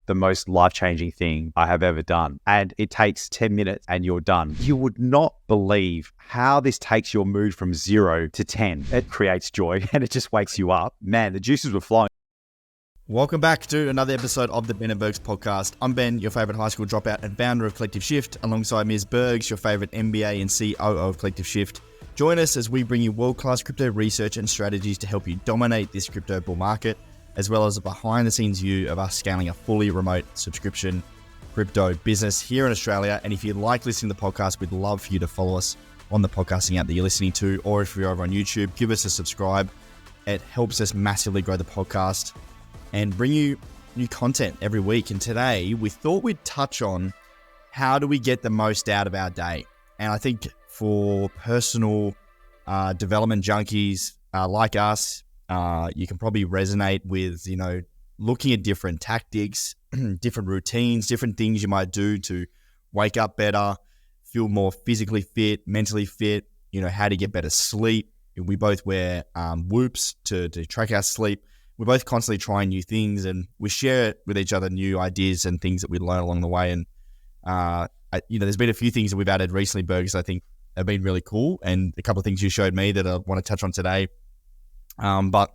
the most life-changing thing I have ever done. And it takes 10 minutes and you're done. You would not believe how this takes your mood from 0 to 10. It creates joy and it just wakes you up. Man, the juices were flowing. Welcome back to another episode of the Ben and Bergs podcast. I'm Ben, your favourite high school dropout and founder of Collective Shift, alongside Ms. Bergs, your favourite MBA and COO of Collective Shift. Join us as we bring you world-class crypto research and strategies to help you dominate this crypto bull market, as well as a behind-the-scenes view of us scaling a fully remote subscription crypto business here in Australia. And if you like listening to the podcast, we'd love for you to follow us on the podcasting app that you're listening to, or if you're over on YouTube, give us a subscribe. It helps us massively grow the podcast and bring you new content every week. And today we thought we'd touch on how do we get the most out of our day. And I think for personal development junkies like us, you can probably resonate with, looking at different tactics, different routines, different things you might do to wake up better, feel more physically fit, mentally fit, how to get better sleep. We both wear Whoops to track our sleep. We're both constantly trying new things, and we share with each other new ideas and things that we learn along the way. And, there's been a few things that we've added recently, Bergs, I think have been really cool. And a couple of things you showed me that I want to touch on today. But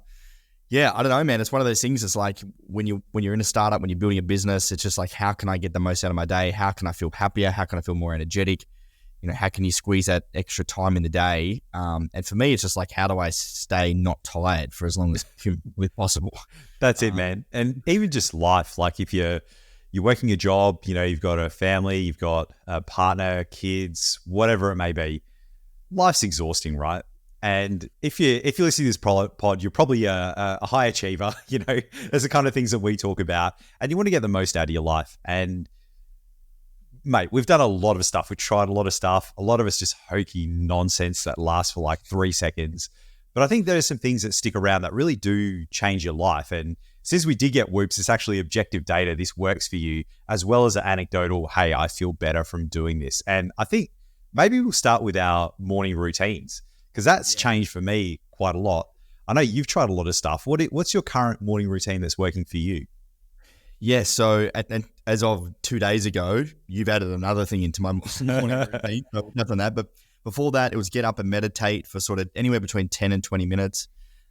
yeah, I don't know, man. It's one of those things. It's like when you're in a startup, when you're building a business, it's just like, how can I get the most out of my day? How can I feel happier? How can I feel more energetic? How can you squeeze that extra time in the day? And for me, it's just like, how do I stay not tired for as long as humanly possible? That's it, man. And even just life, like if you're working a job, you've got a family, you've got a partner, kids, whatever it may be, life's exhausting, right? And if you're listening to this pod, you're probably a high achiever. That's the kind of things that we talk about, and you want to get the most out of your life. And mate, we've done a lot of stuff. We've tried a lot of stuff. A lot of it's just hokey nonsense that lasts for like 3 seconds. But I think there are some things that stick around that really do change your life. And since we did get Whoops, it's actually objective data. This works for you, as well as an anecdotal, hey, I feel better from doing this. And I think maybe we'll start with our morning routines, because that's changed for me quite a lot. I know you've tried a lot of stuff. What's your current morning routine that's working for you? Yeah, so as of 2 days ago, you've added another thing into my morning routine. So I've done that, but before that, it was get up and meditate for sort of anywhere between 10 and 20 minutes,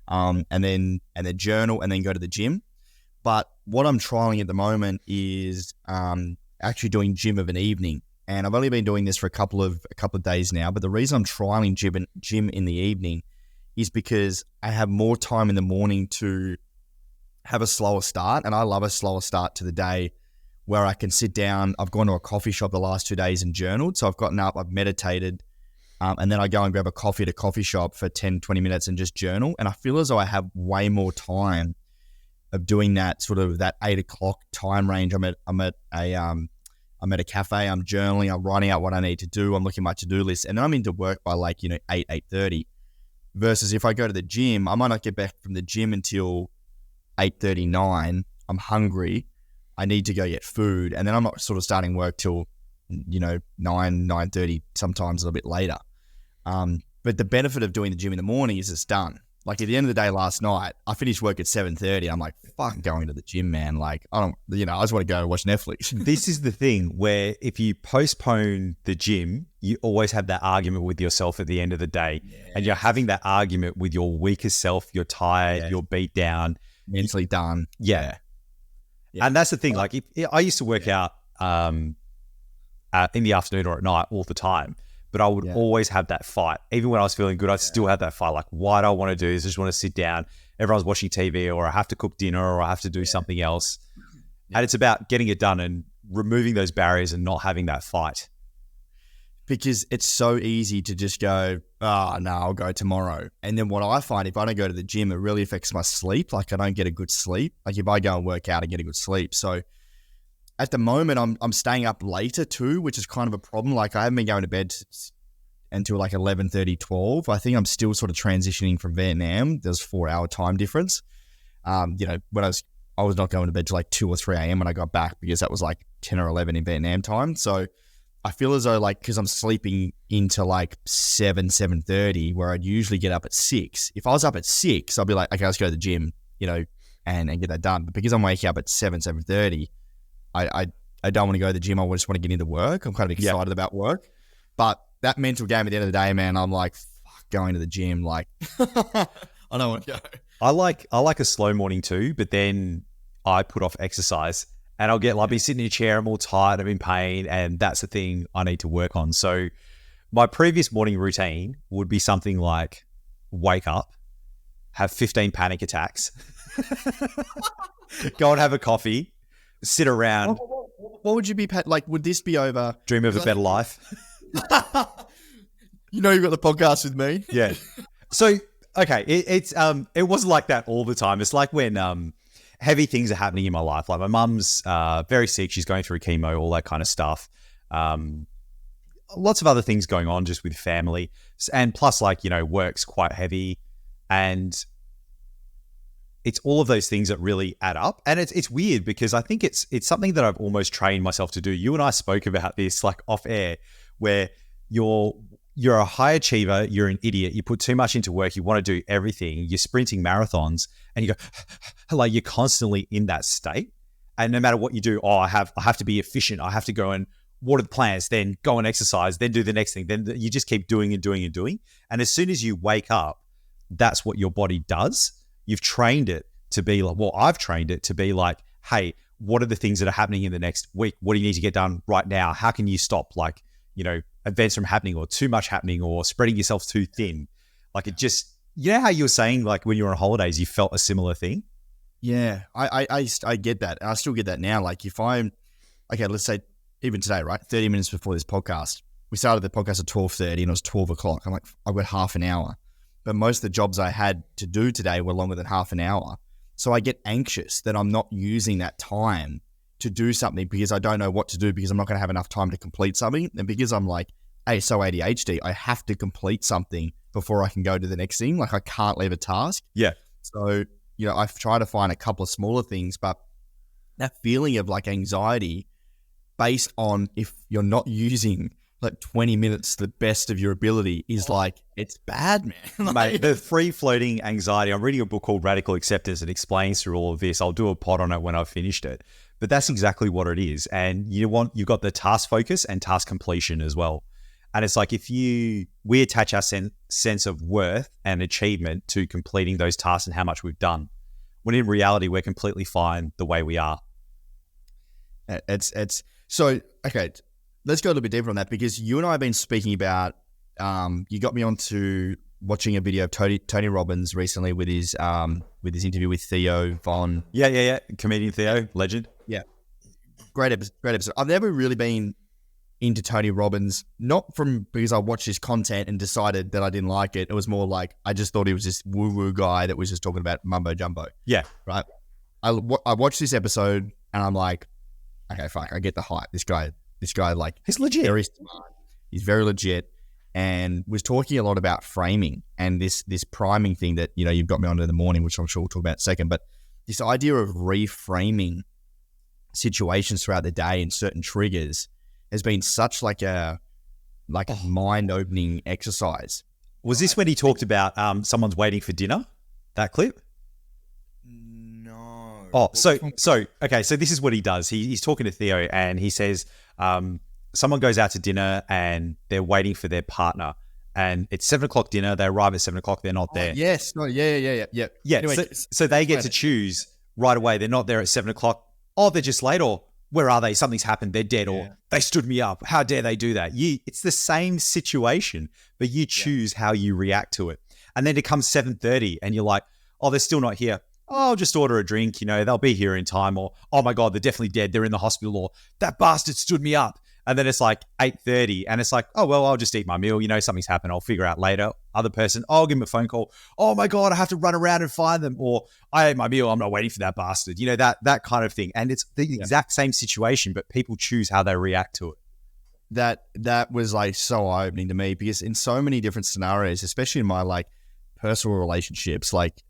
and then journal, and then go to the gym. But what I'm trialing at the moment is actually doing gym of an evening, and I've only been doing this for a couple of days now. But the reason I'm trialing gym in the evening is because I have more time in the morning to have a slower start, and I love a slower start to the day where I can sit down. I've gone to a coffee shop the last 2 days and journaled. So I've gotten up, I've meditated, and then I go and grab a coffee at a coffee shop for 10, 20 minutes and just journal. And I feel as though I have way more time of doing that, sort of that 8 o'clock time range. I'm at a cafe, I'm journaling, I'm writing out what I need to do, I'm looking at my to-do list, and then I'm into work by 8:30. Versus if I go to the gym, I might not get back from the gym until 8:39. I'm hungry. I need to go get food, and then I'm not sort of starting work till 9:30, sometimes a little bit later. But the benefit of doing the gym in the morning is it's done. Like at the end of the day last night, I finished work at 7:30. I'm like, fuck going to the gym, man. Like I just want to go watch Netflix. This is the thing where if you postpone the gym, you always have that argument with yourself at the end of the day. Yes. And you're having that argument with your weakest self. You're tired, you're beat down. Mentally done. Yeah. And that's the thing. Like I used to work out in the afternoon or at night all the time, but I would always have that fight. Even when I was feeling good, I'd still have that fight. Like, why do I want to do this? I just want to sit down. Everyone's watching TV, or I have to cook dinner, or I have to do something else. Yeah. And it's about getting it done and removing those barriers and not having that fight. Because it's so easy to just go, no, I'll go tomorrow. And then what I find, if I don't go to the gym, it really affects my sleep. Like I don't get a good sleep. Like if I go and work out, I get a good sleep. So at the moment, I'm staying up later too, which is kind of a problem. Like I haven't been going to bed until like 11:30, 12. I think I'm still sort of transitioning from Vietnam. There's 4-hour time difference. When I was not going to bed till like 2 or 3 a.m. when I got back, because that was like 10 or 11 in Vietnam time. So I feel as though because I'm sleeping into like 7:30, where I'd usually get up at 6. If I was up at 6, I'd be like, okay, let's go to the gym, and get that done. But because I'm waking up at 7:30, I don't want to go to the gym. I just want to get into work. I'm kind of excited about work. But that mental game at the end of the day, man, I'm like, fuck, going to the gym. Like, I don't want to go. I like a slow morning too, but then I put off exercise and I'll be sitting in a chair, I'm all tired, I'm in pain, and that's the thing I need to work on. So my previous morning routine would be something like wake up, have 15 panic attacks, go and have a coffee, sit around. What would you be, like, would this be over? Dream of a better life. You know, you've got the podcast with me. Yeah. So, okay. It wasn't like that all the time. It's like when, heavy things are happening in my life. Like my mum's, very sick. She's going through chemo, all that kind of stuff. Lots of other things going on just with family. And plus, like, work's quite heavy. And it's all of those things that really add up. And it's weird because I think it's something that I've almost trained myself to do. You and I spoke about this like off air, where you're a high achiever, you're an idiot, you put too much into work, you want to do everything, you're sprinting marathons, and you go, like, you're constantly in that state. And no matter what you do, I have to be efficient, I have to go and water the plants, then go and exercise, then do the next thing. Then you just keep doing and doing and doing. And as soon as you wake up, that's what your body does. You've trained it to be like, well, I've trained it to be like, hey, what are the things that are happening in the next week? What do you need to get done right now? How can you stop, like, events from happening or too much happening or spreading yourself too thin? Like, it just, how you were saying, like, when you were on holidays, you felt a similar thing? Yeah, I get that. I still get that now. Like, if I'm, okay, let's say even today, right? 30 minutes before this podcast, we started the podcast at 12:30 and it was 12 o'clock. I'm like, I've got half an hour. But most of the jobs I had to do today were longer than half an hour. So I get anxious that I'm not using that time to do something because I don't know what to do because I'm not going to have enough time to complete something. And because I'm like, hey, so ADHD, I have to complete something before I can go to the next thing. Like, I can't leave a task. Yeah. So, I've tried to find a couple of smaller things, but that feeling of like anxiety based on if you're not using like 20 minutes the best of your ability is like, it's bad, man. Mate, the free-floating anxiety. I'm reading a book called Radical Acceptance. It explains through all of this. I'll do a pod on it when I've finished it. But that's exactly what it is. And you've got the task focus and task completion as well. And it's like, we attach our sense of worth and achievement to completing those tasks and how much we've done, when in reality, we're completely fine the way we are. So, okay, let's go a little bit deeper on that, because you and I have been speaking about, you got me onto watching a video of Tony Robbins recently with his interview with Theo Von. Yeah. Comedian Theo, legend. Yeah. Great episode. I've never really been into Tony Robbins, not because I watched his content and decided that I didn't like it. It was more like, I just thought he was this woo-woo guy that was just talking about mumbo jumbo. Yeah. Right. I watched this episode and I'm like, okay, fuck, I get the hype. This guy, like, he's legit. Very smart. He's very legit, and was talking a lot about framing and this priming thing that, you've got me onto in the morning, which I'm sure we'll talk about in a second. But this idea of reframing situations throughout the day and certain triggers has been such like a mind-opening exercise. Was this when he talked about someone's waiting for dinner? That clip? No. Oh, so this is what he does. He's talking to Theo and he says, someone goes out to dinner and they're waiting for their partner, and it's 7 o'clock dinner. They arrive at 7 o'clock. They're not there. Yes. No. Yeah. Yeah. Anyway, so they get to choose right away. They're not there at 7 o'clock. Oh, they're just late, or where are they? Something's happened. They're dead, or they stood me up. How dare they do that? It's the same situation, but you choose how you react to it. And then it comes 7:30 and you're like, oh, they're still not here. Oh, I'll just order a drink. They'll be here in time. Or, oh my God, they're definitely dead. They're in the hospital. Or that bastard stood me up. And then it's like 8:30 and it's like, oh, well, I'll just eat my meal. Something's happened. I'll figure out later. Other person, I'll give him a phone call. Oh my God, I have to run around and find them. Or I ate my meal. I'm not waiting for that bastard. That kind of thing. And it's the exact same situation, but people choose how they react to it. That was like so eye-opening to me, because in so many different scenarios, especially in my like personal relationships, like,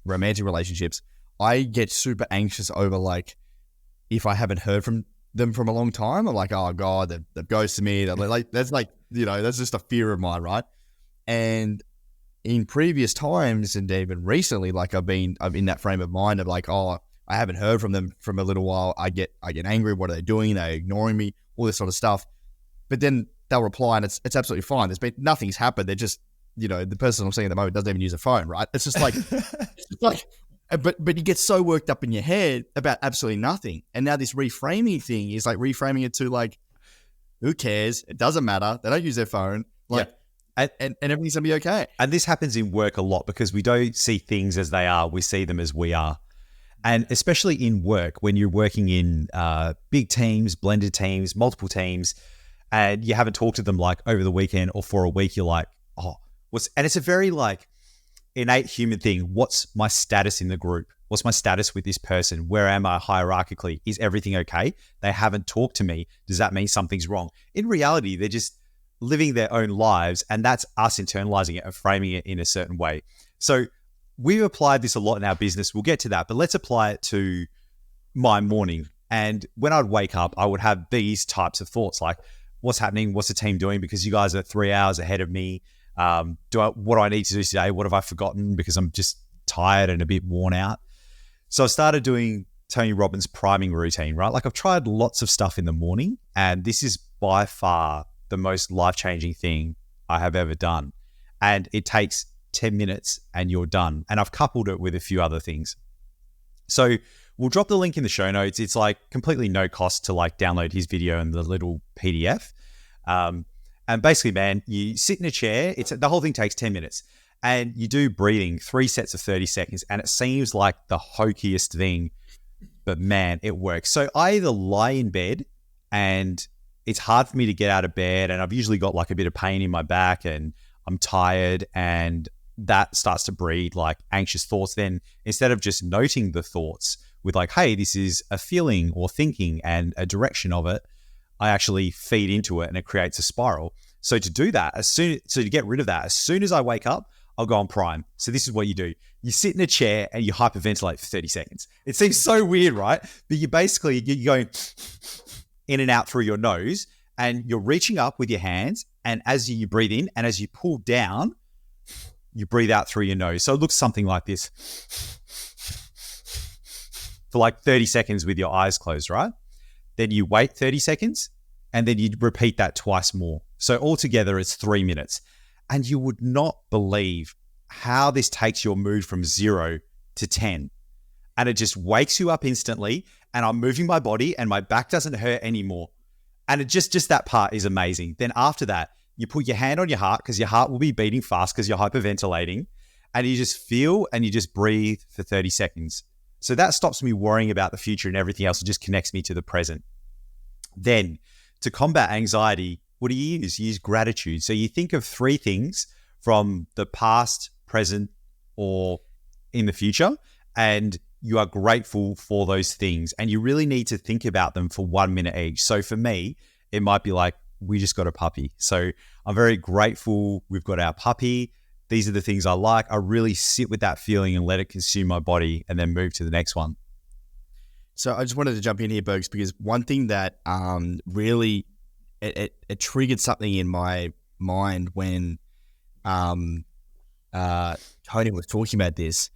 romantic relationships, I get super anxious over like, if I haven't heard from them from a long time, I'm like, oh God, they've ghosted me. That's like, that's just a fear of mine, right? And in previous times, and even recently, like I've in that frame of mind of like, oh, I haven't heard from them from a little while. I get angry. What are they doing? They're ignoring me, all this sort of stuff. But then they'll reply and it's absolutely fine. Nothing's happened. They're just, the person I'm seeing at the moment doesn't even use a phone, right? It's just like, but you get so worked up in your head about absolutely nothing. And now this reframing thing is like reframing it to like, who cares? It doesn't matter. They don't use their phone. Like, and everything's going to be okay. And this happens in work a lot because we don't see things as they are. We see them as we are. And especially in work, when you're working in big teams, blended teams, multiple teams, and you haven't talked to them like over the weekend or for a week, you're like, and it's a very like innate human thing. What's my status in the group? What's my status with this person? Where am I hierarchically? Is everything okay? They haven't talked to me. Does that mean something's wrong? In reality, they're just living their own lives, and that's us internalizing it and framing it in a certain way. So we've applied this a lot in our business. We'll get to that, but let's apply it to my morning. And when I'd wake up, I would have these types of thoughts like, what's happening? What's the team doing? Because you guys are 3 hours ahead of me. What do I need to do today? What have I forgotten? Because I'm just tired and a bit worn out. So I started doing Tony Robbins' priming routine, right? Like I've tried lots of stuff in the morning, and this is by far the most life-changing thing I have ever done. And it takes 10 minutes and you're done. And I've coupled it with a few other things. So we'll drop the link in the show notes. It's like completely no cost to like download his video and the little PDF. And basically, man, you sit in a chair. The whole thing takes 10 minutes. And you do breathing, 3 sets of 30 seconds. And it seems like the hokiest thing, but man, it works. So I either lie in bed and it's hard for me to get out of bed, and I've usually got like a bit of pain in my back and I'm tired, and that starts to breed like anxious thoughts. Then instead of just noting the thoughts with like, hey, this is a feeling or thinking and a direction of it, I actually feed into it and it creates a spiral. So to do that, to get rid of that, as soon as I wake up, I'll go on prime. So this is what you do. You sit in a chair and you hyperventilate for 30 seconds. It seems so weird, right? But you're going in and out through your nose, and you're reaching up with your hands, and as you breathe in and as you pull down, you breathe out through your nose. So it looks something like this for like 30 seconds with your eyes closed, right? Then you wait 30 seconds and then you repeat that twice more. So altogether it's 3 minutes. And you would not believe how this takes your mood from 0 to 10. And it just wakes you up instantly, and I'm moving my body and my back doesn't hurt anymore. And it just that part is amazing. Then after that, you put your hand on your heart because your heart will be beating fast because you're hyperventilating, and you just feel and you just breathe for 30 seconds. So that stops me worrying about the future and everything else. It just connects me to the present. Then to combat anxiety, what do you use? You use gratitude. So you think of 3 things from the past, present, or in the future, and you are grateful for those things. And you really need to think about them for 1 minute each. So for me, it might be like, we just got a puppy. So I'm very grateful we've got our puppy. These are the things I like. I really sit with that feeling and let it consume my body, and then move to the next one. So I just wanted to jump in here, Bergs, because one thing that really it triggered something in my mind when Tony was talking about this,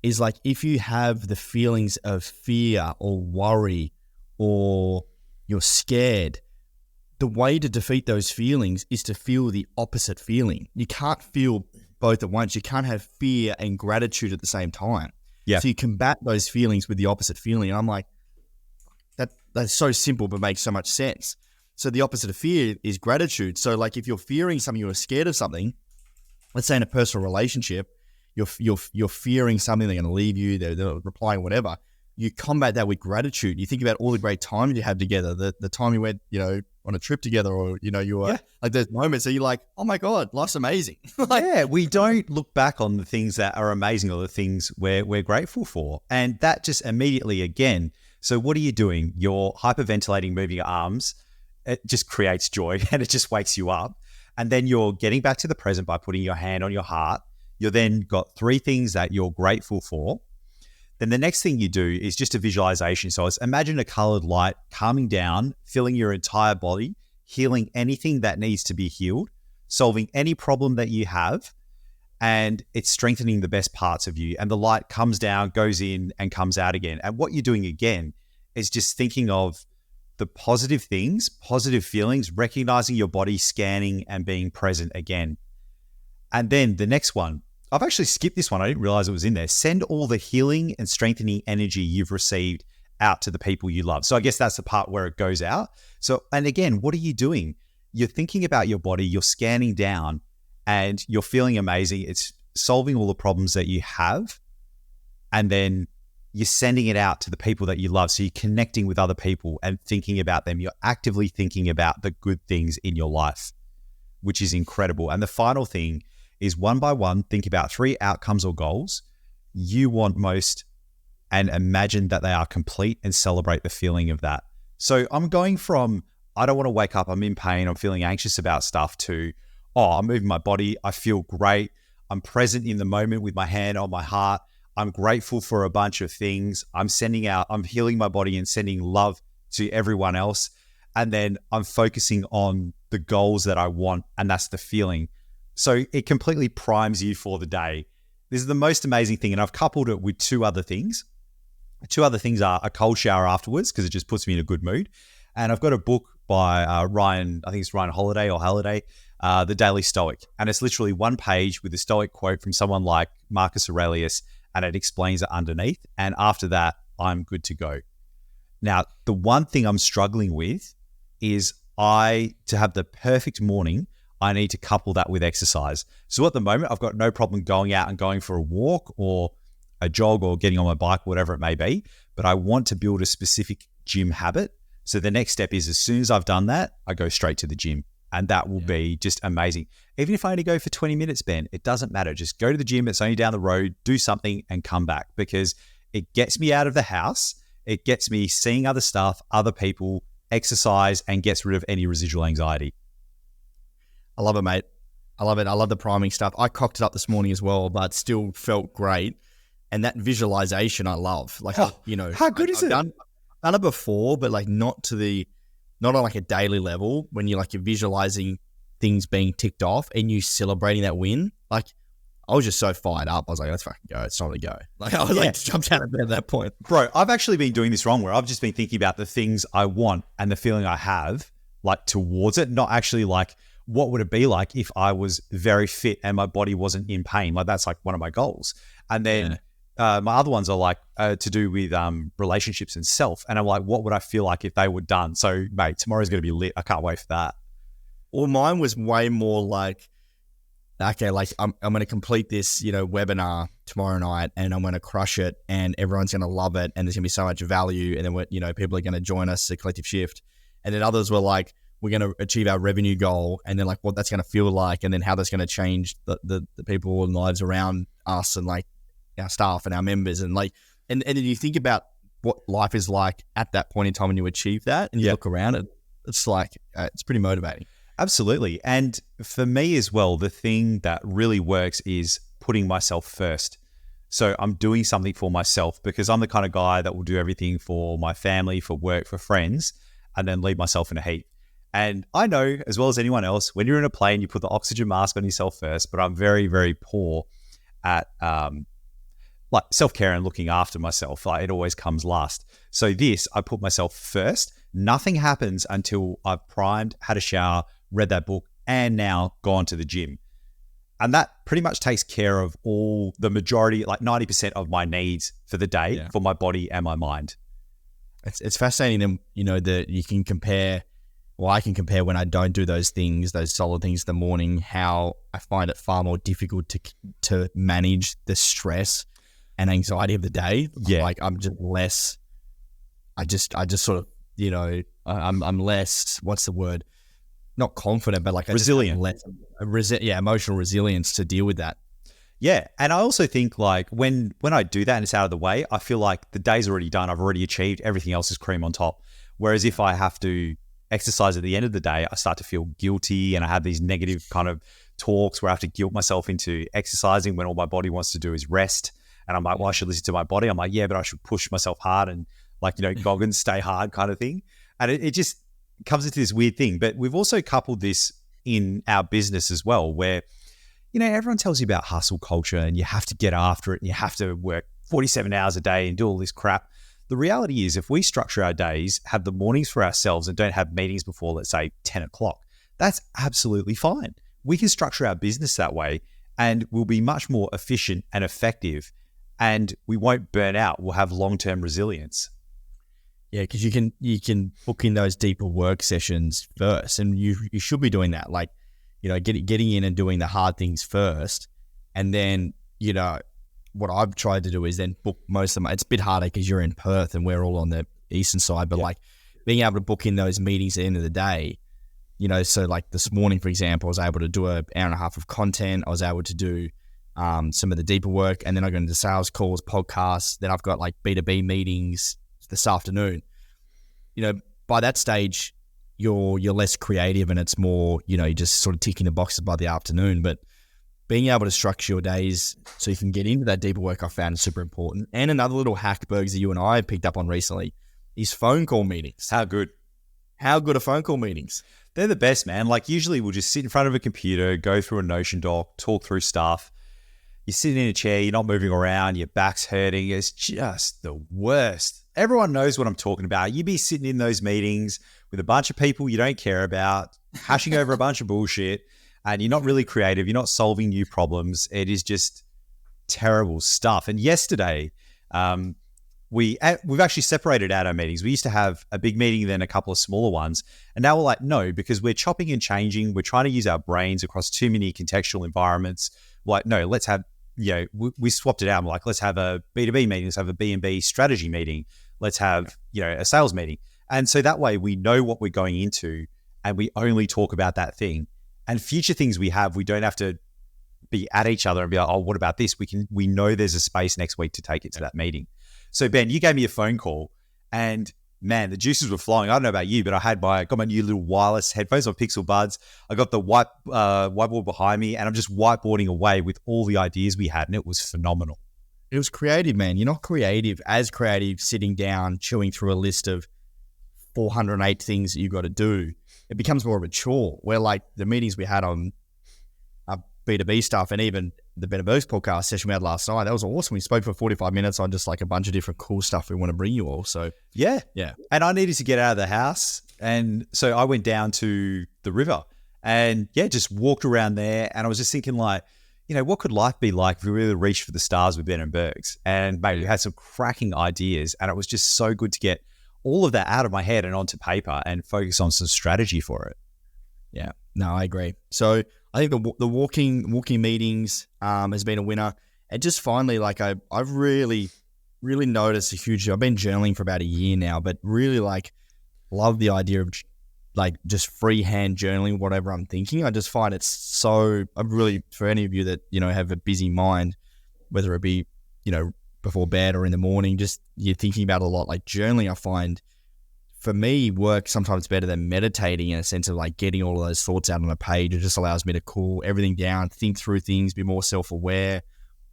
is like if you have the feelings of fear or worry or you're scared, the way to defeat those feelings is to feel the opposite feeling. You can't feel both at once. You can't have fear and gratitude at the same time. Yeah. So you combat those feelings with the opposite feeling. And I'm like, that's so simple, but makes so much sense. So the opposite of fear is gratitude. So like if you're fearing something, you're scared of something, let's say in a personal relationship, you're fearing something, they're going to leave you, they're replying, whatever. You combat that with gratitude. You think about all the great times you had together, the time you went, on a trip together, or, you were like those moments that you're like, oh my God, life's amazing. We don't look back on the things that are amazing or the things we're grateful for. And that just immediately, again, so what are you doing? You're hyperventilating, moving your arms. It just creates joy and it just wakes you up. And then you're getting back to the present by putting your hand on your heart. You then got 3 things that you're grateful for. Then the next thing you do is just a visualization. So it's imagine a colored light calming down, filling your entire body, healing anything that needs to be healed, solving any problem that you have. and it's strengthening the best parts of you. And the light comes down, goes in, and comes out again. And what you're doing again is just thinking of the positive things, positive feelings, recognizing your body, scanning and being present again. And then the next one, I've actually skipped this one. I didn't realize it was in there. Send all the healing and strengthening energy you've received out to the people you love. So I guess that's the part where it goes out. So, and again, what are you doing? You're thinking about your body, you're scanning down, and you're feeling amazing. It's solving all the problems that you have. And then you're sending it out to the people that you love. So you're connecting with other people and thinking about them. You're actively thinking about the good things in your life, which is incredible. And the final thing is, one by one, think about 3 outcomes or goals you want most and imagine that they are complete and celebrate the feeling of that. So I'm going from, I don't want to wake up, I'm in pain, I'm feeling anxious about stuff, to, oh, I'm moving my body, I feel great, I'm present in the moment with my hand on my heart, I'm grateful for a bunch of things, I'm healing my body and sending love to everyone else. And then I'm focusing on the goals that I want, and that's the feeling. So it completely primes you for the day. This is the most amazing thing. And I've coupled it with 2 other things. 2 other things are a cold shower afterwards, because it just puts me in a good mood. And I've got a book by Ryan, I think it's Ryan Holiday, The Daily Stoic. And it's literally 1 page with a Stoic quote from someone like Marcus Aurelius, and it explains it underneath. And after that, I'm good to go. Now, the one thing I'm struggling with is to have the perfect morning, I need to couple that with exercise. So at the moment, I've got no problem going out and going for a walk or a jog or getting on my bike, whatever it may be, but I want to build a specific gym habit. So the next step is, as soon as I've done that, I go straight to the gym, and that will be just amazing. Even if I only go for 20 minutes, Ben, it doesn't matter. Just go to the gym. It's only down the road, do something and come back, because it gets me out of the house. It gets me seeing other stuff, other people, exercise, and gets rid of any residual anxiety. I love it, mate. I love it. I love the priming stuff. I cocked it up this morning as well, but still felt great. And that visualization I love. Like, how good is it? I've done it before, but like not on like a daily level, when you're visualizing things being ticked off and you celebrating that win. Like, I was just so fired up. I was like, let's fucking go. It's time to go. Like, I was jumped out of bed at that point. Bro, I've actually been doing this wrong, where I've just been thinking about the things I want and the feeling I have like towards it, not actually like, what would it be like if I was very fit and my body wasn't in pain? Like, that's like one of my goals. And then my other ones are like to do with relationships and self. And I'm like, what would I feel like if they were done? So, mate, tomorrow's going to be lit. I can't wait for that. Well, mine was way more like, okay, like I'm going to complete this, webinar tomorrow night, and I'm going to crush it, and everyone's going to love it, and there's going to be so much value, and then people are going to join us at Collective Shift. And then others were like, we're going to achieve our revenue goal, and then like what that's going to feel like, and then how that's going to change the people and lives around us, and like our staff and our members, and like and then you think about what life is like at that point in time when you achieve that, and you look around it, it's like it's pretty motivating. Absolutely. And for me as well, the thing that really works is putting myself first. So I'm doing something for myself, because I'm the kind of guy that will do everything for my family, for work, for friends, and then leave myself in a heap. And I know, as well as anyone else, when you're in a plane, you put the oxygen mask on yourself first, but I'm very, very poor at like self-care and looking after myself. Like, it always comes last. So I put myself first. Nothing happens until I've primed, had a shower, read that book, and now gone to the gym. And that pretty much takes care of the majority, like 90% of my needs for the day, for my body and my mind. It's fascinating, that you can compare. Well, I can compare when I don't do those things, those solid things in the morning, how I find it far more difficult to manage the stress and anxiety of the day. Yeah. Like, I'm just less, I just sort of, I'm less, what's the word? Not confident, but like resilient. Emotional resilience to deal with that. Yeah. And I also think like when I do that and it's out of the way, I feel like the day's already done. I've already achieved. Everything else is cream on top. Whereas if I have to exercise at the end of the day, I start to feel guilty, and I have these negative kind of talks where I have to guilt myself into exercising when all my body wants to do is rest. And I'm like, well, I should listen to my body. I'm like, yeah, but I should push myself hard and like, Goggins, stay hard kind of thing. And it just comes into this weird thing. But we've also coupled this in our business as well, where, everyone tells you about hustle culture and you have to get after it and you have to work 47 hours a day and do all this crap. The reality is if we structure our days, have the mornings for ourselves and don't have meetings before, let's say 10 o'clock, that's absolutely fine. We can structure our business that way and we'll be much more efficient and effective and we won't burn out. We'll have long-term resilience. Yeah, because you can book in those deeper work sessions first, and you should be doing that. Like, getting in and doing the hard things first, and then what I've tried to do is then book most of them. It's a bit harder because you're in Perth and we're all on the eastern side, but like being able to book in those meetings at the end of the day. So like this morning, for example, I was able to do an hour and a half of content. I was able to do some of the deeper work, and then I go into sales calls, podcasts. Then I've got like B2B meetings this afternoon. By that stage, you're less creative, and it's more, you're just sort of ticking the boxes by the afternoon. But being able to structure your days so you can get into that deeper work, I found is super important. And another little hack, Bergs, that you and I have picked up on recently is phone call meetings. How good? How good are phone call meetings? They're the best, man. Like usually we'll just sit in front of a computer, go through a Notion doc, talk through stuff. You're sitting in a chair, you're not moving around, your back's hurting. It's just the worst. Everyone knows what I'm talking about. You be sitting in those meetings with a bunch of people you don't care about, hashing over a bunch of bullshit, and you're not really creative. You're not solving new problems. It is just terrible stuff. And yesterday, we've actually separated out our meetings. We used to have a big meeting, then a couple of smaller ones. And now we're like, no, because we're chopping and changing. We're trying to use our brains across too many contextual environments. Like, no, let's have, we swapped it out. I'm like, let's have a B2B meeting. Let's have a B&B strategy meeting. Let's have, a sales meeting. And so that way we know what we're going into and we only talk about that thing. And future things we don't have to be at each other and be like, oh, what about this? We know there's a space next week to take it to that meeting. So Ben, you gave me a phone call and man, the juices were flowing. I don't know about you, but I got my new little wireless headphones, my Pixel Buds. I got the whiteboard behind me and I'm just whiteboarding away with all the ideas we had and it was phenomenal. It was creative, man. You're not creative sitting down, chewing through a list of 408 things that you got to do. It becomes more of a chore where like the meetings we had on B2B stuff and even the Ben and Bergs podcast session we had last night, that was awesome. We spoke for 45 minutes on just like a bunch of different cool stuff we want to bring you all. So yeah. And I needed to get out of the house. And so I went down to the river and just walked around there. And I was just thinking like, what could life be like if we really reached for the stars with Ben and Bergs? And mate, we had some cracking ideas and it was just so good to get all of that out of my head and onto paper and focus on some strategy for it. Yeah, no, I agree. So I think the walking meetings has been a winner. And just finally, like I've really, really noticed a huge, I've been journaling for about a year now, but really like love the idea of like just freehand journaling, whatever I'm thinking. I just find it's so, I'm really, for any of you that, have a busy mind, whether it be, before bed or in the morning, just you're thinking about it a lot. Like journaling, I find for me works sometimes better than meditating in a sense of like getting all of those thoughts out on a page. It just allows me to cool everything down, think through things, be more self-aware,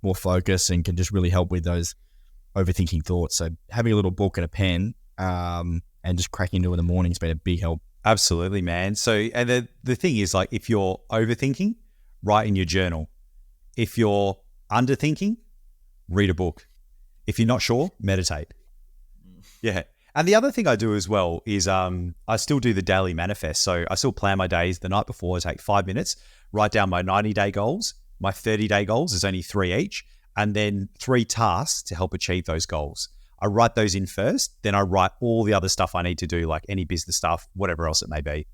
more focused, and can just really help with those overthinking thoughts. So having a little book and a pen and just cracking into it in the morning has been a big help. Absolutely, man. So, and the thing is like, if you're overthinking, write in your journal. If you're underthinking, read a book. If you're not sure, meditate. Yeah. And the other thing I do as well is I still do the daily manifest. So I still plan my days the night before. I take 5 minutes, write down my 90-day goals. My 30-day goals is only 3 each. And then 3 tasks to help achieve those goals. I write those in first, then I write all the other stuff I need to do, like any business stuff, whatever else it may be.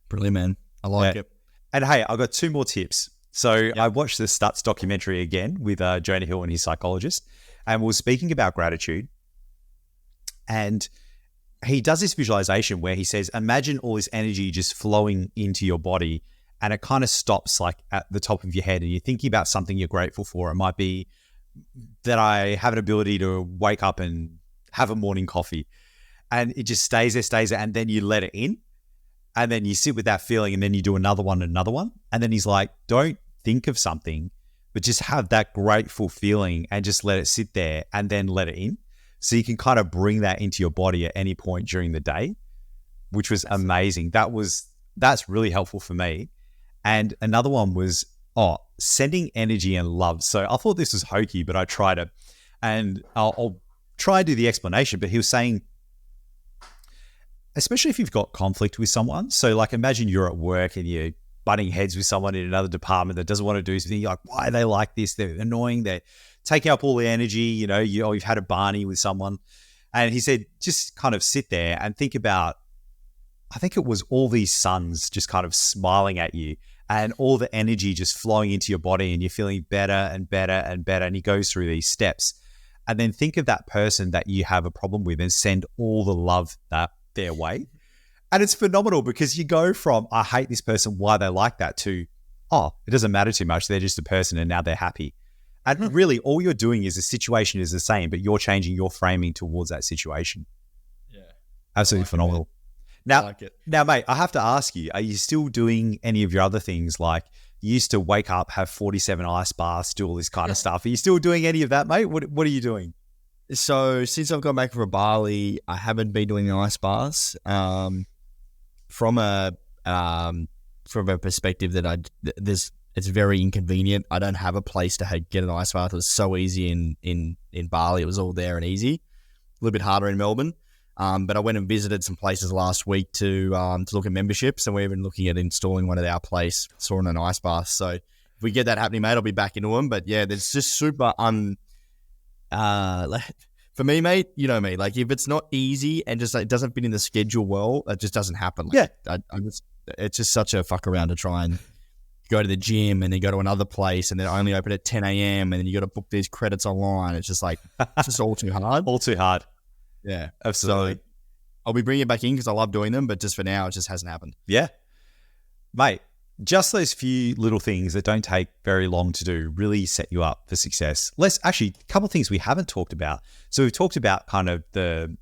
Brilliant, man. I like it. And hey, I've got 2 more tips. So I watched the Stutz documentary again with Jonah Hill and his psychologist, and we were speaking about gratitude. And he does this visualization where he says, imagine all this energy just flowing into your body, and it kind of stops like at the top of your head, and you're thinking about something you're grateful for. It might be that I have an ability to wake up and have a morning coffee, and it just stays there, and then you let it in, and then you sit with that feeling, and then you do another one. And then he's like, don't think of something, but just have that grateful feeling and just let it sit there and then let it in. So you can kind of bring that into your body at any point during the day, which was amazing. That's really helpful for me. And another one was sending energy and love. So I thought this was hokey, but I tried it. And I'll try to do the explanation, but he was saying, especially if you've got conflict with someone. So like imagine you're at work and you're butting heads with someone in another department that doesn't want to do something. You're like, why are they like this? They're annoying. They're taking up all the energy. You've had a Barney with someone. And he said, just kind of sit there and think about, I think it was all these suns just kind of smiling at you and all the energy just flowing into your body and you're feeling better and better and better. And he goes through these steps. And then think of that person that you have a problem with and send all the love their way. And it's phenomenal because you go from, I hate this person, why they like that, to, it doesn't matter too much. They're just a person and now they're happy. And really all you're doing is the situation is the same, but you're changing your framing towards that situation. Yeah. Absolutely phenomenal. Now, mate, I have to ask you, are you still doing any of your other things? Like you used to wake up, have 47 ice baths, do all this kind of stuff. Are you still doing any of that, mate? What are you doing? So since I've gone back from Bali, I haven't been doing the ice baths. From a perspective that it's very inconvenient. I don't have a place to get an ice bath. It was so easy in Bali. It was all there and easy. A little bit harder in Melbourne. But I went and visited some places last week to look at memberships, and we're even looking at installing one at our place, sauna and ice bath. So if we get that happening, mate, I'll be back into them. But yeah, there's just super for me, mate, you know me. Like if it's not easy and just it doesn't fit in the schedule well, it just doesn't happen. Like, it's just such a fuck around to try and go to the gym and then go to another place and then only open at 10 a.m. and then you got to book these credits online. It's just like it's just all too hard. All too hard. Yeah, absolutely. So I'll be bringing it back in because I love doing them, but just for now, it just hasn't happened. Yeah, mate. Just those few little things that don't take very long to do really set you up for success. Let's actually, a couple of things we haven't talked about. So we've talked about kind of the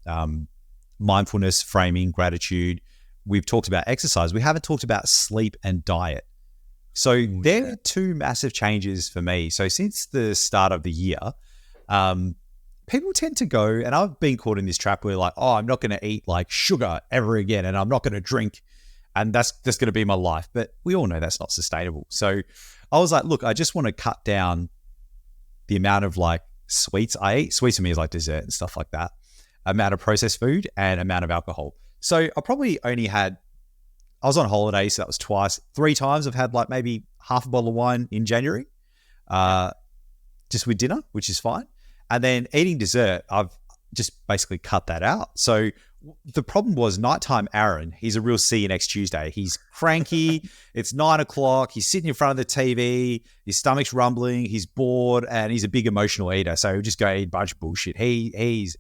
mindfulness, framing, gratitude. We've talked about exercise. We haven't talked about sleep and diet. So there are two massive changes for me. So since the start of the year, people tend to go, and I've been caught in this trap where like, I'm not going to eat like sugar ever again, and I'm not going to drink, and that's going to be my life. But we all know that's not sustainable. So I was like, look, I just want to cut down the amount of like sweets I eat. Sweets for me is like dessert and stuff like that. Amount of processed food and amount of alcohol. So I probably only had, I was on holiday, so that was 3 times I've had like maybe half a bottle of wine in January, just with dinner, which is fine. And then eating dessert, I've just basically cut that out. So the problem was nighttime Aaron, he's a real see you next Tuesday. He's cranky. It's 9 o'clock. He's sitting in front of the TV. His stomach's rumbling. He's bored and he's a big emotional eater. So he'll just go eat a bunch of bullshit. He's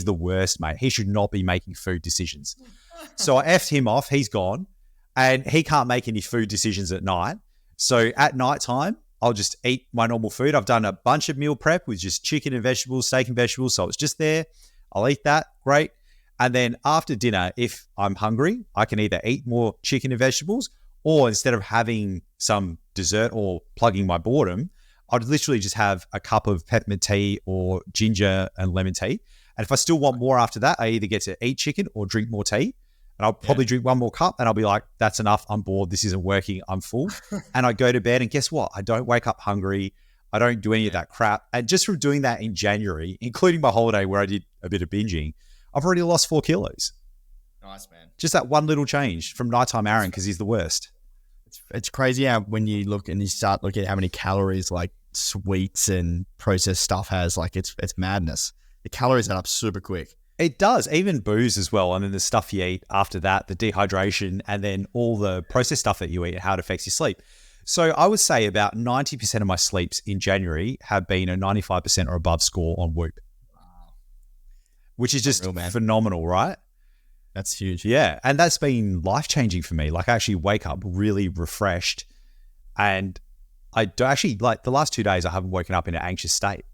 the worst, mate. He should not be making food decisions. So I effed him off. He's gone and he can't make any food decisions at night. So at nighttime, I'll just eat my normal food. I've done a bunch of meal prep with just chicken and vegetables, steak and vegetables. So it's just there. I'll eat that. Great. And then after dinner, if I'm hungry, I can either eat more chicken and vegetables, or instead of having some dessert or plugging my boredom, I'd literally just have a cup of peppermint tea or ginger and lemon tea. And if I still want more after that, I either get to eat chicken or drink more tea. And I'll probably drink one more cup and I'll be like, that's enough. I'm bored. This isn't working. I'm full. And I go to bed and guess what? I don't wake up hungry. I don't do any of that crap. And just from doing that in January, including my holiday where I did a bit of binging, I've already lost 4 kilos. Nice, man. Just that one little change from nighttime Aaron because he's the worst. It's crazy how when you look and you start looking at how many calories like sweets and processed stuff has, like it's madness. The calories add up super quick. It does, even booze as well. And then the stuff you eat after that, the dehydration, and then all the processed stuff that you eat and how it affects your sleep. So I would say about 90% of my sleeps in January have been a 95% or above score on Whoop. Wow. Which is just phenomenal, right? That's huge. Yeah. And that's been life-changing for me. Like I actually wake up really refreshed, and I do actually, like the last 2 days, I haven't woken up in an anxious state.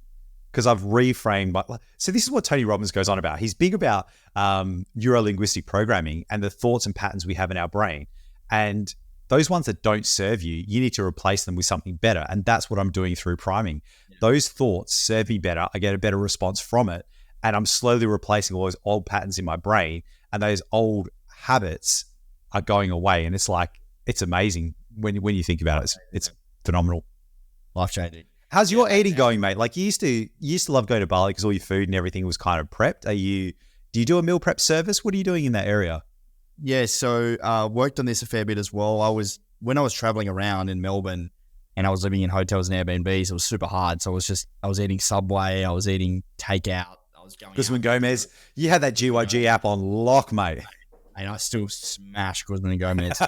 Because I've reframed so this is what Tony Robbins goes on about. He's big about neuro-linguistic programming and the thoughts and patterns we have in our brain. And those ones that don't serve you, you need to replace them with something better. And that's what I'm doing through priming. Yeah. Those thoughts serve me better. I get a better response from it. And I'm slowly replacing all those old patterns in my brain. And those old habits are going away. And it's like, it's amazing when you think about it. It's phenomenal. Life changing. How's your eating going, mate? Like you used to love going to Bali because all your food and everything was kind of prepped. Do you do a meal prep service? What are you doing in that area? Yeah, so worked on this a fair bit as well. When I was traveling around in Melbourne and I was living in hotels and Airbnbs, it was super hard. So I was eating Subway, I was eating takeout, I was going Guzman Gomez, you had that GYG app on lock, mate. And I still smash Guzman and Gomez.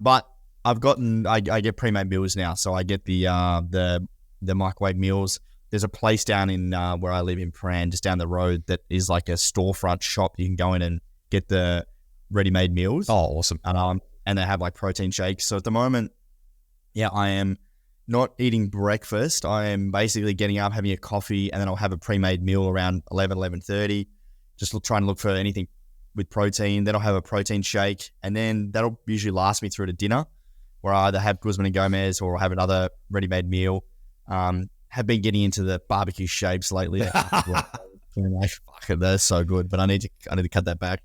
But I get pre-made meals now. So I get the microwave meals. There's a place down in where I live in Prahran, just down the road, that is like a storefront shop. You can go in and get the ready-made meals. Oh, awesome. And they have like protein shakes. So at the moment, yeah, I am not eating breakfast. I am basically getting up, having a coffee, and then I'll have a pre-made meal around 11:30. Just trying to look for anything with protein. Then I'll have a protein shake, and then that'll usually last me through to dinner, where I either have Guzman and Gomez or have another ready-made meal. Have been getting into the barbecue shapes lately. Fuck it, they're so good, but I need to cut that back.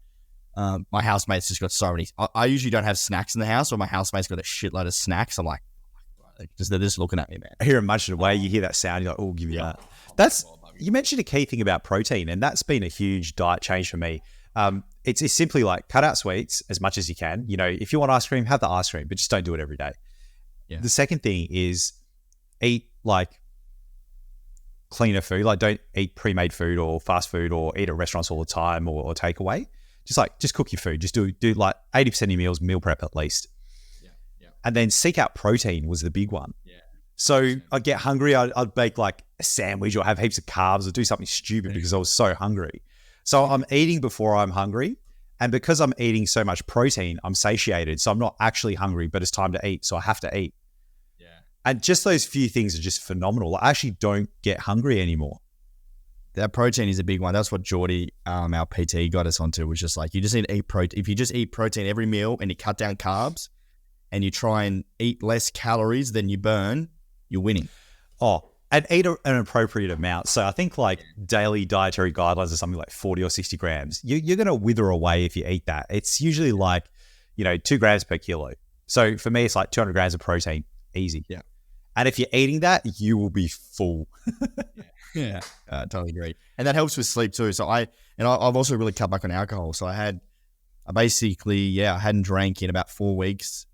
My housemate's just got so many. I usually don't have snacks in the house, but my housemate's got a shitload of snacks. I'm like, they're just looking at me, man. I hear them munching away. You hear that sound. You're like, oh, give me that. You mentioned a key thing about protein, and that's been a huge diet change for me. It's simply like cut out sweets as much as you can. You know, if you want ice cream, have the ice cream, but just don't do it every day. Yeah. The second thing is eat like cleaner food. Like don't eat pre-made food or fast food or eat at restaurants all the time or takeaway. Just cook your food. Just do like 80% of your meals meal prep at least. Yeah. And then seek out protein was the big one. Yeah. So I'd get hungry. I'd bake like a sandwich or have heaps of carbs or do something stupid because I was so hungry. So I'm eating before I'm hungry. And because I'm eating so much protein, I'm satiated. So I'm not actually hungry, but it's time to eat. So I have to eat. Yeah. And just those few things are just phenomenal. I actually don't get hungry anymore. That protein is a big one. That's what Geordie, our PT, got us onto, was just like, you just need to eat protein. If you just eat protein every meal and you cut down carbs and you try and eat less calories than you burn, you're winning. Oh, and eat an appropriate amount. So I think like daily dietary guidelines are something like 40 or 60 grams. You're going to wither away if you eat that. It's usually like, 2 grams per kilo. So for me, it's like 200 grams of protein. Easy. Yeah. And if you're eating that, you will be full. Yeah, totally agree. And that helps with sleep too. So I've also really cut back on alcohol. So I hadn't drank in about 4 weeks.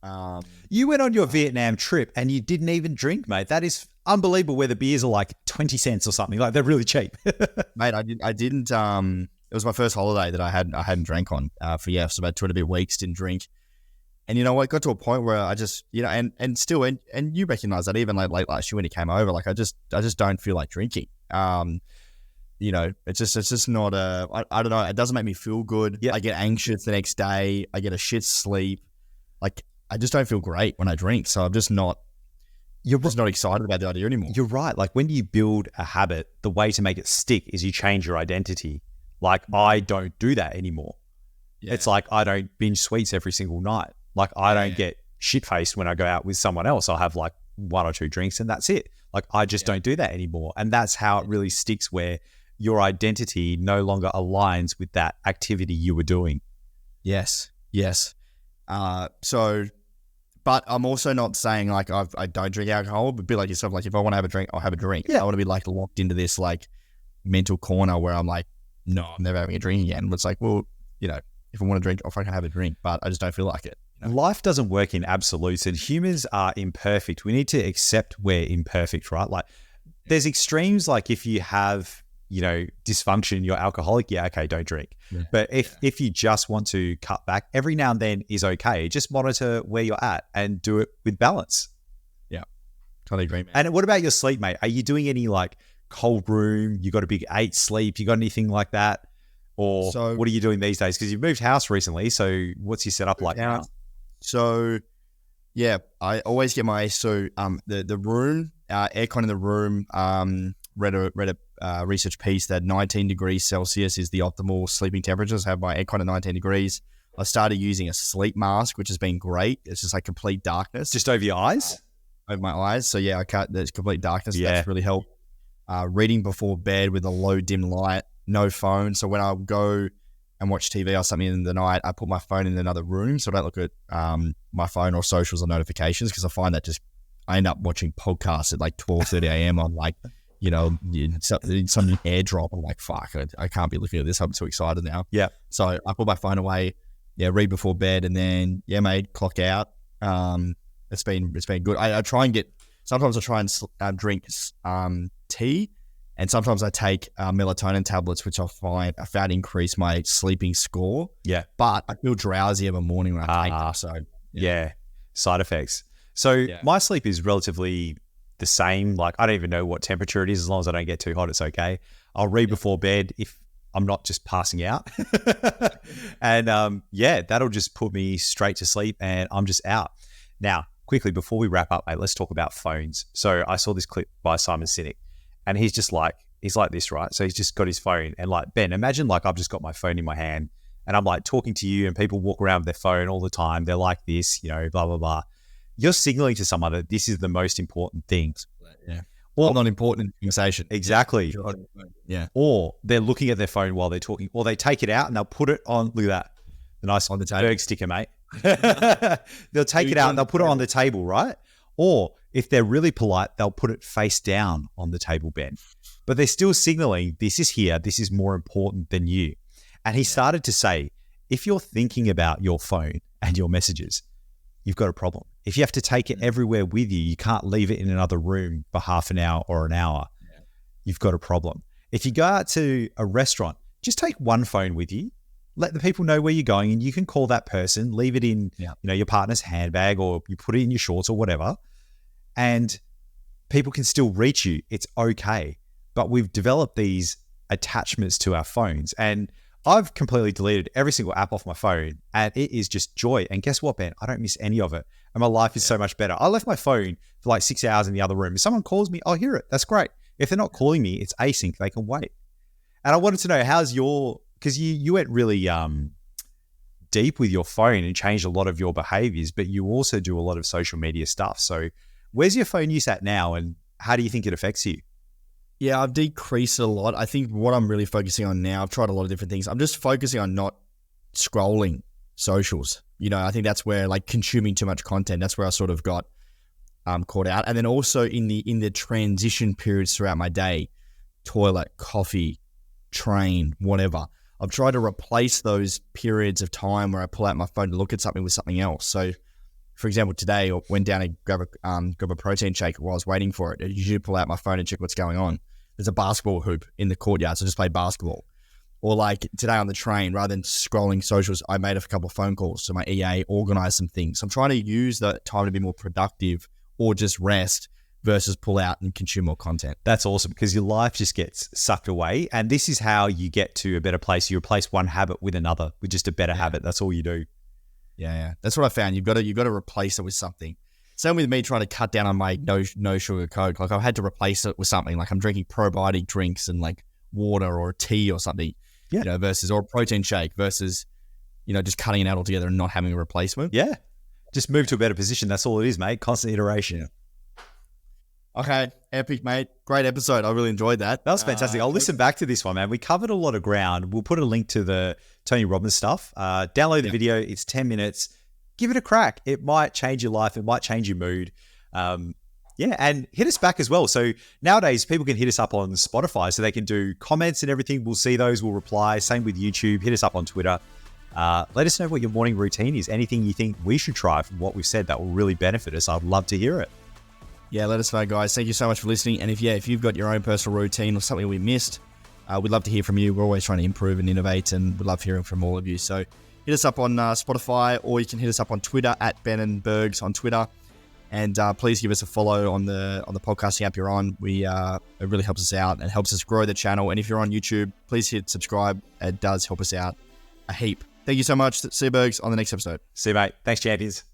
You went on your Vietnam trip and you didn't even drink, mate. That is unbelievable, where the beers are like 20 cents or something. Like they're really cheap. Mate, I didn't, it was my first holiday that I hadn't drank on for about 2 and a bit weeks, didn't drink. And you know what, got to a point where I just, and still, and you recognize that even like late last year when he came over, like I just don't feel like drinking. It's just not I don't know. It doesn't make me feel good. Yep. I get anxious the next day. I get a shit sleep. Like I just don't feel great when I drink. So I'm just not, just not excited about the idea anymore. You're right. Like when you build a habit, the way to make it stick is you change your identity. Like I don't do that anymore. Yeah. It's like, I don't binge sweets every single night. Like I don't get shit-faced when I go out with someone else. I'll have like 1 or 2 drinks and that's it. Like I just don't do that anymore. And that's how it really sticks, where your identity no longer aligns with that activity you were doing. Yes. But I'm also not saying like I don't drink alcohol, but be like yourself, like if I want to have a drink, I'll have a drink. Yeah. I want to be like locked into this like mental corner where I'm like, no, I'm never having a drink again. But it's like, well, if I want to drink, I'll fucking have a drink, but I just don't feel like it. Life doesn't work in absolutes, and humans are imperfect. We need to accept we're imperfect, right? Like there's extremes, like if you have, dysfunction, you're alcoholic, okay, don't drink. Yeah. But if you just want to cut back, every now and then is okay. Just monitor where you're at and do it with balance. Yeah, totally agree, man. And what about your sleep, mate? Are you doing any like cold room? You got a big 8 sleep? You got anything like that? Or what are you doing these days? Because you've moved house recently. So what's your setup like now? So, yeah, I always get the room, aircon in the room, read a research piece that 19 degrees Celsius is the optimal sleeping temperature. So I have my aircon at 19 degrees. I started using a sleep mask, which has been great. It's just like complete darkness. Just over your eyes? Over my eyes. So yeah, there's complete darkness. Yeah. That's really helped. Reading before bed with a low dim light, no phone. So when I go and watch TV or something in the night, I put my phone in another room so I don't look at my phone or socials or notifications, because I find that just I end up watching podcasts at like 12:30 a.m. on like, some airdrop. I'm like, fuck, I can't be looking at this. I'm too excited now. Yeah. So I put my phone away, read before bed, and then, mate, clock out. It's been good. Sometimes I try and drink tea, and sometimes I take melatonin tablets, which I found increase my sleeping score. Yeah. But I feel drowsy every morning when I take them. So yeah, side effects. So my sleep is relatively the same. Like, I don't even know what temperature it is. As long as I don't get too hot, it's okay. I'll read before bed if I'm not just passing out. And that'll just put me straight to sleep and I'm just out. Now, quickly, before we wrap up, mate, let's talk about phones. So I saw this clip by Simon Sinek, and he's like this, right? So he's just got his phone, and like, Ben, imagine like I've just got my phone in my hand and I'm like talking to you, and people walk around with their phone all the time. They're like this, blah, blah, blah. You're signaling to someone that this is the most important thing. Yeah. Or not important in the conversation. Exactly. Yeah. Or they're looking at their phone while they're talking, or they take it out and they'll put it on, look at that, the nice on the Berg sticker, mate. They'll take it out and they'll put it on the table, right? Or if they're really polite, they'll put it face down on the table, Ben. But they're still signaling, this is here, this is more important than you. And he started to say, if you're thinking about your phone and your messages, you've got a problem. If you have to take it everywhere with you, you can't leave it in another room for half an hour or an hour. You've got a problem. If you go out to a restaurant, just take one phone with you. Let the people know where you're going, and you can call that person, leave it in your partner's handbag, or you put it in your shorts or whatever, and people can still reach you. It's okay. But we've developed these attachments to our phones, and I've completely deleted every single app off my phone, and it is just joy. And guess what, Ben? I don't miss any of it. And my life is so much better. I left my phone for like 6 hours in the other room. If someone calls me, I'll hear it. That's great. If they're not calling me, it's async. They can wait. And I wanted to know, because you went really deep with your phone and changed a lot of your behaviors, but you also do a lot of social media stuff. So where's your phone use at now, and how do you think it affects you? Yeah, I've decreased it a lot. I think what I'm really focusing on now, I've tried a lot of different things. I'm just focusing on not scrolling socials. I think that's where, like, consuming too much content, that's where I sort of got caught out. And then also in the transition periods throughout my day, toilet, coffee, train, whatever, I've tried to replace those periods of time where I pull out my phone to look at something with something else. So, for example, today I went down and grab a protein shake while I was waiting for it. I usually pull out my phone and check what's going on. There's a basketball hoop in the courtyard, so I just played basketball. Or like today on the train, rather than scrolling socials, I made a couple of phone calls to my EA, organize some things. I'm trying to use that time to be more productive or just rest versus pull out and consume more content. That's awesome, because your life just gets sucked away. And this is how you get to a better place. You replace one habit with another, with just a better habit. That's all you do. Yeah. That's what I found. You've got to replace it with something. Same with me trying to cut down on my no sugar Coke. Like, I've had to replace it with something. Like, I'm drinking probiotic drinks and like water or tea or something. Yeah. Versus, or a protein shake versus, just cutting it out altogether and not having a replacement. Yeah. Just move to a better position. That's all it is, mate. Constant iteration. Yeah. Okay. Epic, mate. Great episode. I really enjoyed that. That was fantastic. I'll listen back to this one, man. We covered a lot of ground. We'll put a link to the Tony Robbins stuff. Download the video. It's 10 minutes. Give it a crack. It might change your life. It might change your mood. And hit us back as well. So nowadays, people can hit us up on Spotify, so they can do comments and everything. We'll see those. We'll reply. Same with YouTube. Hit us up on Twitter. Let us know what your morning routine is. Anything you think we should try from what we've said that will really benefit us. I'd love to hear it. Yeah, let us know, guys. Thank you so much for listening. And if you've got your own personal routine or something we missed, we'd love to hear from you. We're always trying to improve and innovate, and we'd love hearing from all of you. So hit us up on Spotify, or you can hit us up on Twitter at Ben and Bergs on Twitter. And please give us a follow on the podcasting app you're on. It really helps us out and helps us grow the channel. And if you're on YouTube, please hit subscribe. It does help us out a heap. Thank you so much. See you, Bergs, on the next episode. See you, mate. Thanks, champions.